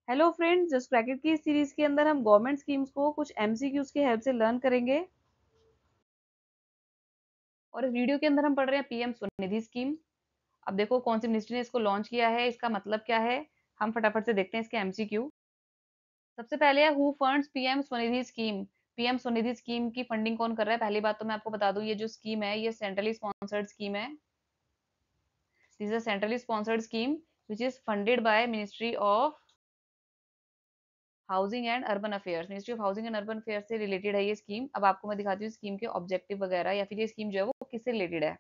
Hello friends, just क्रैकेट की इस series के अंदर हम गवर्नमेंट स्कीम्स को कुछ एमसीक्यूज के हेल्प से लर्न करेंगे। और इस वीडियो के अंदर हम पढ़ रहे हैं पीएम स्वनिधि स्कीम। अब देखो कौन सी मिनिस्ट्री ने इसको लॉन्च किया है, इसका मतलब क्या है, हम फटाफट से देखते हैं इसके एमसीक्यू। सबसे पहले है who funds PM Svanidhi scheme. PM Svanidhi scheme की फंडिंग कौन कर रहा है? पहली बात तो मैं आपको बता दूं, ये जो स्कीम है ये सेंट्रली स्पॉन्सर्ड स्कीम है। This is a centrally sponsored scheme which is funded by ministry of housing and urban affairs. Ministry of housing and urban affairs से रिलेटेड है ये स्कीम। अब आपको मैं दिखाती हूँ स्कीम के ऑब्जेक्टिव वगैरह, या फिर ये स्कीम जो है वो किससे रिलेटेड है।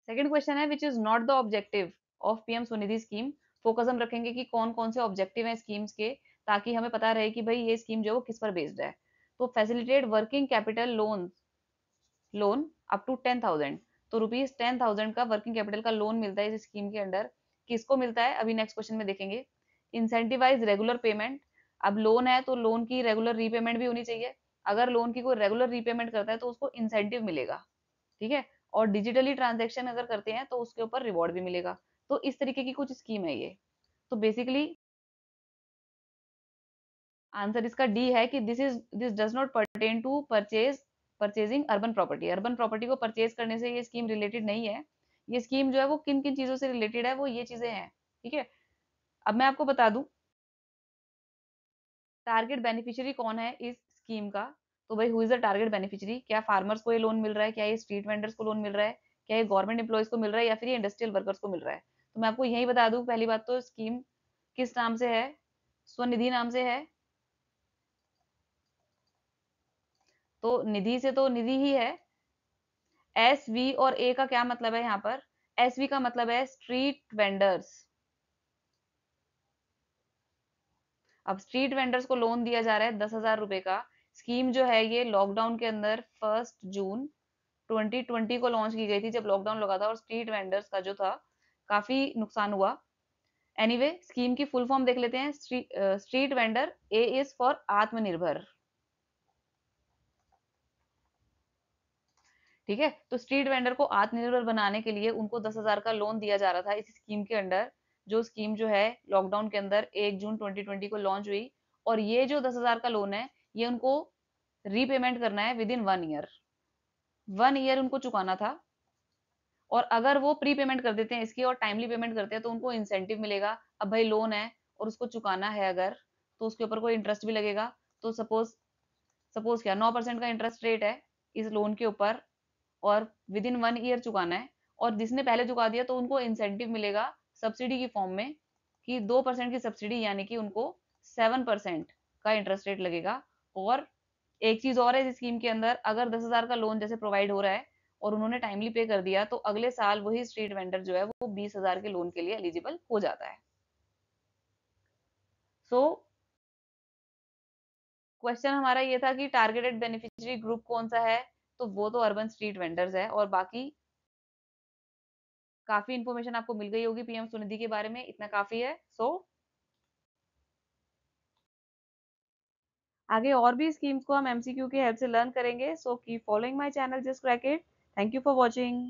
सेकंड क्वेश्चन है which is not the objective of PM Svanidhi scheme. Focus हम रखेंगे कि कौन कौन से ऑब्जेक्टिव हैं स्कीम्स के, ताकि हमें पता रहे कि भाई ये स्कीम जो है वो किस पर बेस्ड है। तो facilitate working capital loan up to 10,000। तो रुपीज 10,000 का वर्किंग कैपिटल का लोन मिलता है इस स्कीम के अंडर। किसको मिलता है अभी नेक्स्ट क्वेश्चन में देखेंगे। Incentivize regular payment. अब लोन है तो लोन की रेगुलर रीपेमेंट भी होनी चाहिए। अगर लोन की कोई रेगुलर रीपेमेंट करता है तो उसको इंसेंटिव मिलेगा, ठीक है। और डिजिटली ट्रांजेक्शन अगर करते हैं तो उसके ऊपर रिवॉर्ड भी मिलेगा। तो इस तरीके की कुछ स्कीम है ये। तो बेसिकली आंसर इसका डी है कि this does not pertain to purchasing urban property. Urban property को परचेज करने से ये स्कीम रिलेटेड नहीं है। ये स्कीम जो है वो किन किन चीजों से रिलेटेड है, वो ये चीजें हैं, ठीक है। अब मैं आपको बता दूं टारगेट बेनिफिशियरी कौन है इस स्कीम का। तो भाई who is the target beneficiary? क्या फार्मर्स को ये लोन मिल रहा है, क्या ये स्ट्रीट वेंडर्स को लोन मिल रहा है, क्या ये गवर्नमेंट एम्प्लॉयज को मिल रहा है, या फिर ये इंडस्ट्रियल वर्कर्स को मिल रहा है? तो मैं आपको यही बता दूं, पहली बात तो स्कीम किस नाम से है, स्वनिधि नाम से है। तो निधि से तो निधि ही है। एस वी और ए का क्या मतलब है यहाँ पर? एस वी का मतलब है स्ट्रीट वेंडर्स। अब स्ट्रीट वेंडर्स को लोन दिया जा रहा है 10,000 रुपए का। स्कीम जो है ये लॉकडाउन के अंदर 1 जून 2020 को लॉन्च की गई थी, जब लॉकडाउन लगा था और स्ट्रीट वेंडर्स का जो था काफी नुकसान हुआ। एनीवे स्कीम की फुल फॉर्म देख लेते हैं। Street vendor, A is for आत्मनिर्भर, ठीक है। तो स्ट्रीट वेंडर को आत्मनिर्भर बनाने के लिए उनको 10,000 का लोन दिया जा रहा था इस स्कीम के अंडर। जो स्कीम जो है लॉकडाउन के अंदर 1 जून 2020 को लॉन्च हुई। और ये जो 10,000 का लोन है ये उनको रीपेमेंट करना है विद इन 1 ईयर। 1 ईयर उनको चुकाना था। और अगर वो प्री पेमेंट कर देते हैं इसकी और टाइमली पेमेंट करते हैं तो उनको इंसेंटिव मिलेगा। अब भाई लोन है और उसको चुकाना है अगर, तो उसके ऊपर कोई इंटरेस्ट भी लगेगा। तो सपोज सपोज क्या 9% का इंटरेस्ट रेट है इस लोन के ऊपर, और विद इन 1 ईयर चुकाना है। और जिसने पहले चुका दिया तो उनको इंसेंटिव मिलेगा सब्सिडी की फॉर्म में, कि 2% की सब्सिडी, यानी कि उनको 7% का इंटरेस्ट रेट लगेगा। और एक चीज और है इस स्कीम के अंदर, अगर 10,000 का लोन जैसे प्रोवाइड हो रहा है और उन्होंने टाइमली पे कर दिया तो अगले साल वही स्ट्रीट वेंडर जो है वो 20,000 के लोन के लिए एलिजिबल हो जाता है। सो क्वेश्चन हमारा ये था कि टारगेटेड बेनिफिशियरी ग्रुप कौन सा है। तो वो तो अर्बन स्ट्रीट वेंडर्स है। और बाकी काफी इंफॉर्मेशन आपको मिल गई होगी पीएम स्वनिधि के बारे में, इतना काफी है। सो आगे और भी स्कीम्स को हम एमसीक्यू की हेल्प से लर्न करेंगे। So keep following my channel just crack it. Thank you for watching.